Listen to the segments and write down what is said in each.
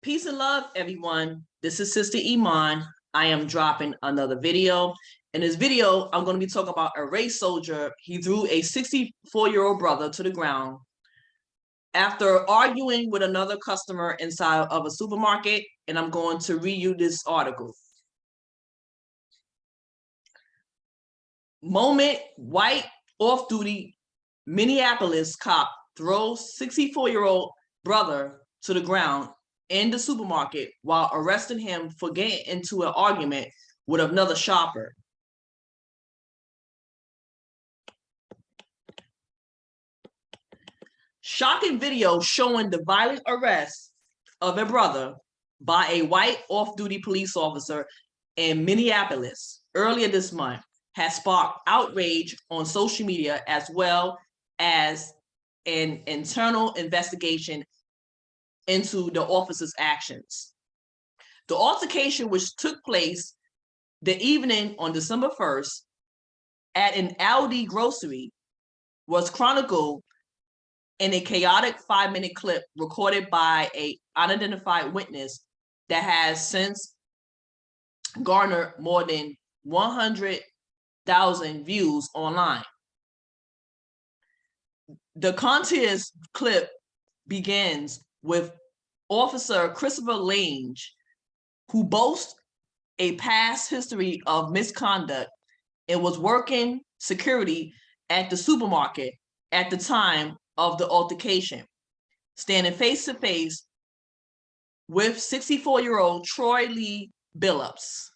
Peace and love, everyone. This is Sister Iman. I am dropping another video. In this video, I'm going to be talking about a race soldier. He threw a 64-year-old brother to the ground after arguing with another customer inside of a supermarket, and I'm going to read you this article. Moment, white off-duty Minneapolis cop throws 64-year-old brother to the ground in the supermarket while arresting him for getting into an argument with another shopper. Shocking video showing the violent arrest of a brother by a white off-duty police officer in Minneapolis earlier this month has sparked outrage on social media, as well as an internal investigation into the officer's actions. The altercation, which took place the evening on December 1st at an Aldi grocery, was chronicled in a chaotic 5-minute clip recorded by an unidentified witness that has since garnered more than 100,000 views online. The contest clip begins with Officer Christopher Lange, who boasts a past history of misconduct and was working security at the supermarket at the time of the altercation, standing face to face with 64-year-old Troy Lee Billups.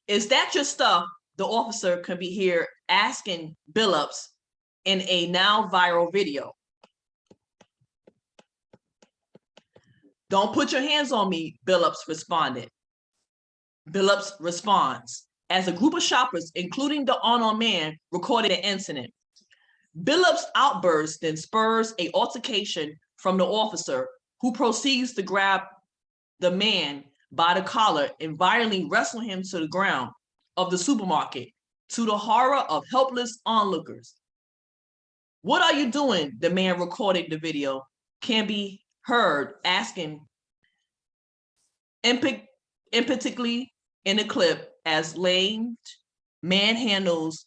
Is that your stuff? The officer can be here asking Billups in a now viral video. Don't put your hands on me, Billups responded. Billups responds as a group of shoppers, including the unarmed man, recorded the incident. Billups' outburst then spurs an altercation from the officer, who proceeds to grab the man by the collar and violently wrestle him to the ground of the supermarket, to the horror of helpless onlookers. "What are you doing?" The man recording the video can be heard asking emphatically in the clip as Lange manhandles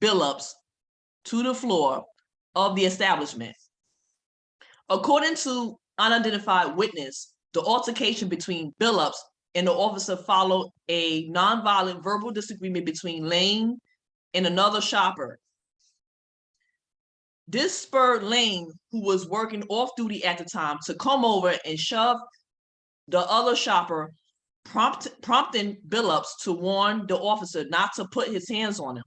Billups to the floor of the establishment. According to unidentified witness, the altercation between Billups and the officer followed a nonviolent verbal disagreement between Lange and another shopper. This spurred Lange, who was working off-duty at the time, to come over and shove the other shopper, prompting Billups to warn the officer not to put his hands on him.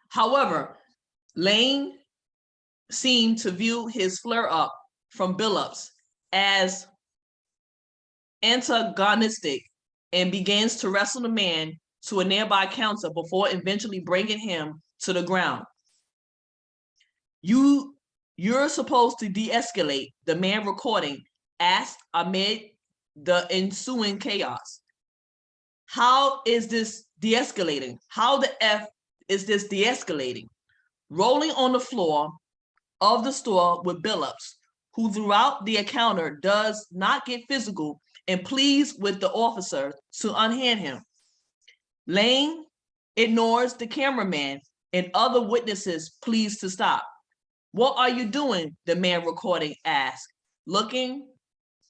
However, Lange seemed to view his flare-up from Billups as antagonistic and begins to wrestle the man to a nearby counter before eventually bringing him to the ground. You're supposed to de-escalate, the man recording asked amid the ensuing chaos. How is this de-escalating? How the F is this de-escalating? Rolling on the floor of the store with Billups, who throughout the encounter does not get physical and pleads with the officer to unhand him. Lange ignores the cameraman and other witnesses' pleas to stop. "What are you doing?" the man recording asked, looking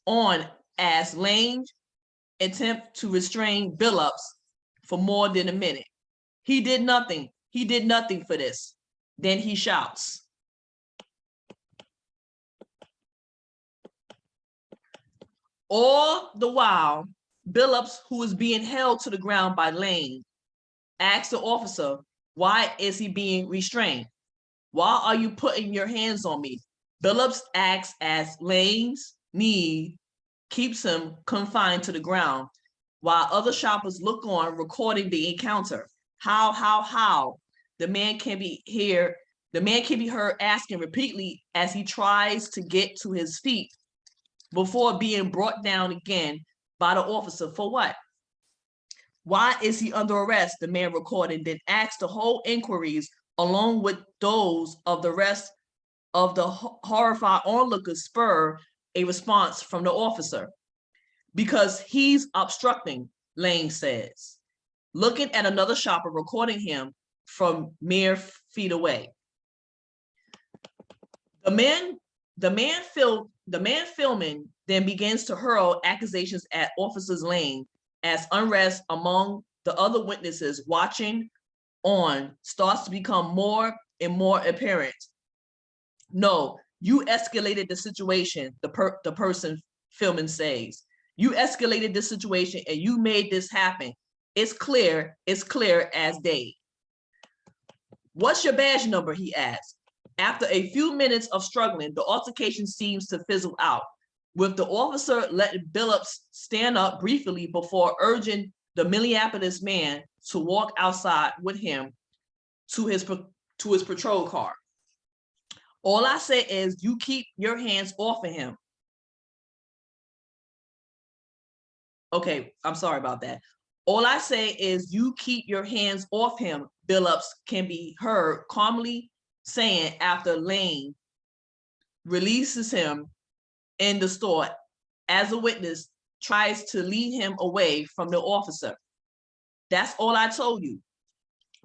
on as Lange attempts to restrain Billups for more than a minute. He did nothing for this." Then he shouts. All the while, Billups, who is being held to the ground by Lange, asks the officer, why is he being restrained? "Why are you putting your hands on me?" Billups asks as Lange's knee keeps him confined to the ground, while other shoppers look on, recording the encounter. How? The man can be heard asking repeatedly as he tries to get to his feet before being brought down again by the officer. For what? Why is he under arrest? The man recorded, then asked to hold inquiries along with those of the rest of the horrified onlookers spur a response from the officer. Because he's obstructing, Lane says, looking at another shopper recording him from mere feet away. The man filming then begins to hurl accusations at Officers Lane as unrest among the other witnesses watching on starts to become more and more apparent. No, you escalated the situation, the person filming says. You escalated this situation and you made this happen. It's clear as day. What's your badge number, he asked. After a few minutes of struggling, the altercation seems to fizzle out, with the officer letting Billups stand up briefly before urging the Minneapolis man to walk outside with him to his patrol car. All I say is you keep your hands off of him. Okay, I'm sorry about that. All I say is you keep your hands off him, Billups can be heard calmly saying after Lane releases him in the store as a witness tries to lead him away from the officer. That's all I told you.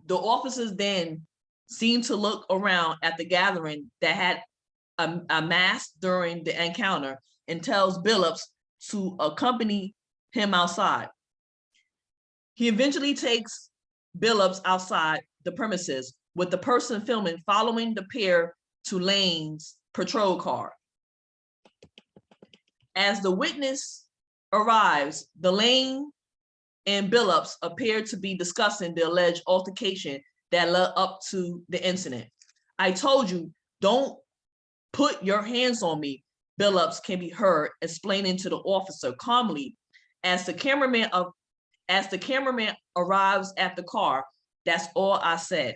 The officers then seemed to look around at the gathering that had amassed during the encounter and tells Billups to accompany him outside. He eventually takes Billups outside the premises with the person filming following the pair to Lane's patrol car. As the witness arrives, the Lane and Billups appear to be discussing the alleged altercation that led up to the incident. I told you, don't put your hands on me, Billups can be heard explaining to the officer calmly as the cameraman arrives at the car. That's all I said.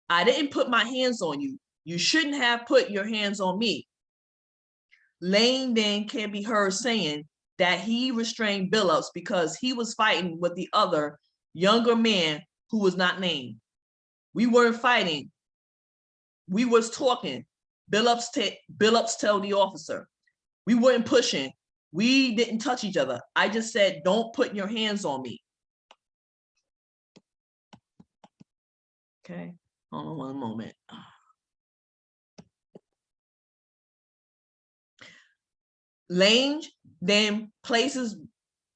I didn't put my hands on you. You shouldn't have put your hands on me. Lane then can be heard saying that he restrained Billups because he was fighting with the other younger man who was not named. We weren't fighting. We was talking. Billups tell the officer. We weren't pushing. We didn't touch each other. I just said, don't put your hands on me. Okay, hold on one moment. Lane then places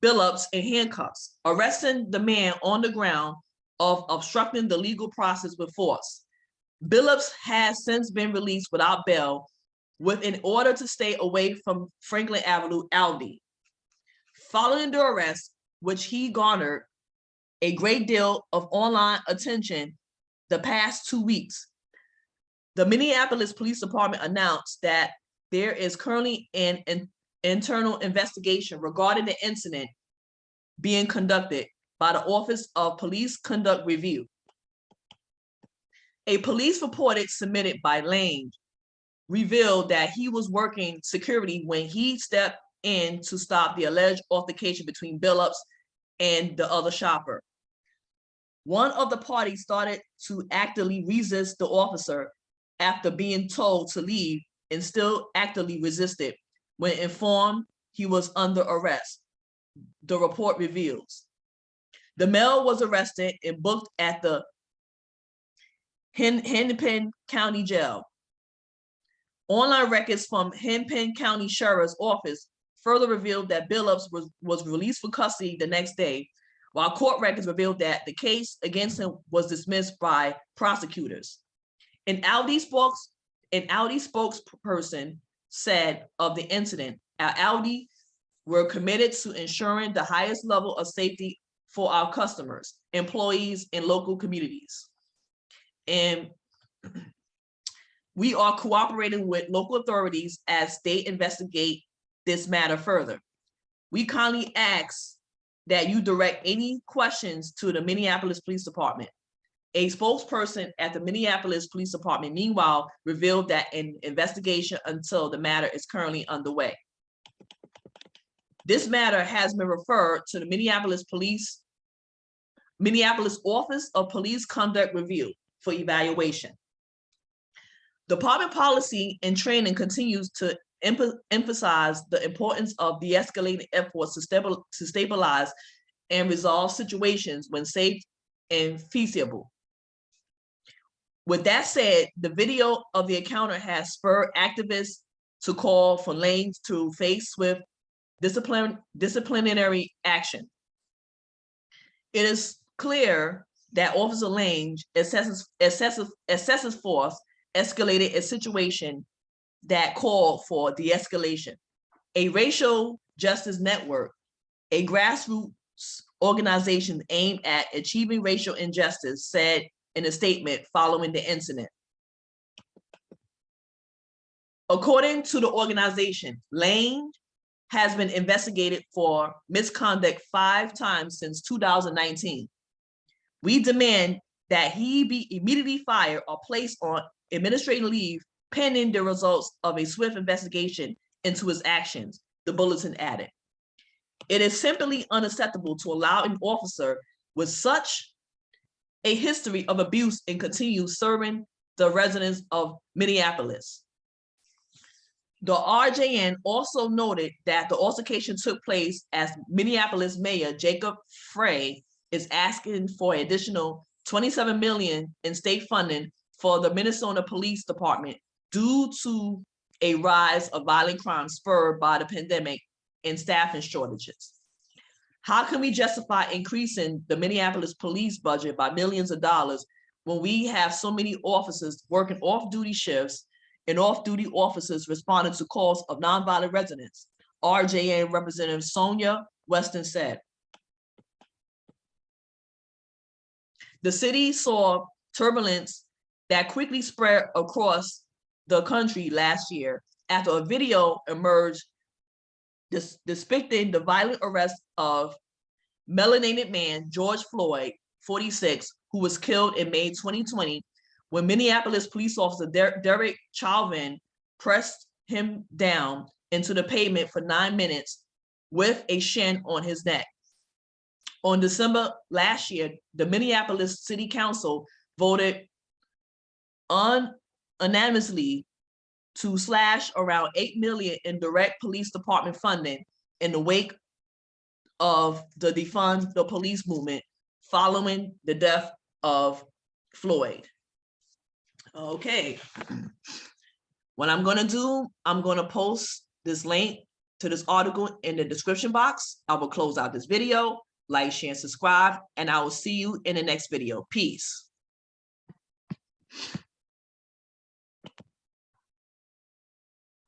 Billups in handcuffs, arresting the man on the ground of obstructing the legal process with force. Billups has since been released without bail with an order to stay away from Franklin Avenue, Albee. Following the arrest, which he garnered a great deal of online attention the past 2 weeks, the Minneapolis Police Department announced that there is currently an internal investigation regarding the incident being conducted by the Office of Police Conduct Review. A police report submitted by Lane revealed that he was working security when he stepped in to stop the alleged altercation between Billups and the other shopper. One of the parties started to actively resist the officer after being told to leave and still actively resisted when informed he was under arrest, the report reveals. The male was arrested and booked at the Hennepin County Jail. Online records from Hennepin County Sheriff's Office further revealed that Billups was released for custody the next day, while court records revealed that the case against him was dismissed by prosecutors. An Audi spokesperson said of the incident, our Audi were committed to ensuring the highest level of safety for our customers, employees, and local communities. And we are cooperating with local authorities as they investigate this matter further. We kindly ask that you direct any questions to the Minneapolis Police Department. A spokesperson at the Minneapolis Police Department, meanwhile, revealed that an investigation until the matter is currently underway. This matter has been referred to the Minneapolis Office of Police Conduct Review for evaluation. Department policy and training continues to emphasize the importance of de-escalating efforts to stabilize and resolve situations when safe and feasible. With that said, the video of the encounter has spurred activists to call for lanes to face swift disciplinary action. It is clear that Officer Lange excessive force escalated a situation that called for de-escalation. A racial justice network, a grassroots organization aimed at achieving racial injustice, said in a statement following the incident. According to the organization, Lange has been investigated for misconduct 5 times since 2019. We demand that he be immediately fired or placed on administrative leave pending the results of a swift investigation into his actions, the bulletin added. It is simply unacceptable to allow an officer with such a history of abuse and continue serving the residents of Minneapolis. The RJN also noted that the altercation took place as Minneapolis Mayor Jacob Frey is asking for an additional $27 million in state funding for the Minnesota Police Department due to a rise of violent crime spurred by the pandemic and staffing shortages. How can we justify increasing the Minneapolis police budget by millions of dollars when we have so many officers working off-duty shifts and off-duty officers responding to calls of nonviolent residents? RJN Representative Sonia Weston said. The city saw turbulence that quickly spread across the country last year after a video emerged depicting the violent arrest of melanated man George Floyd, 46, who was killed in May 2020 when Minneapolis police officer Derek Chauvin pressed him down into the pavement for 9 minutes with a shin on his neck. On December last year, the Minneapolis City Council voted unanimously to slash around $8 million in direct police department funding in the wake of the defund the police movement following the death of Floyd. Okay, what I'm gonna do, I'm gonna post this link to this article in the description box. I will close out this video, like, share, and subscribe, and I will see you in the next video. Peace.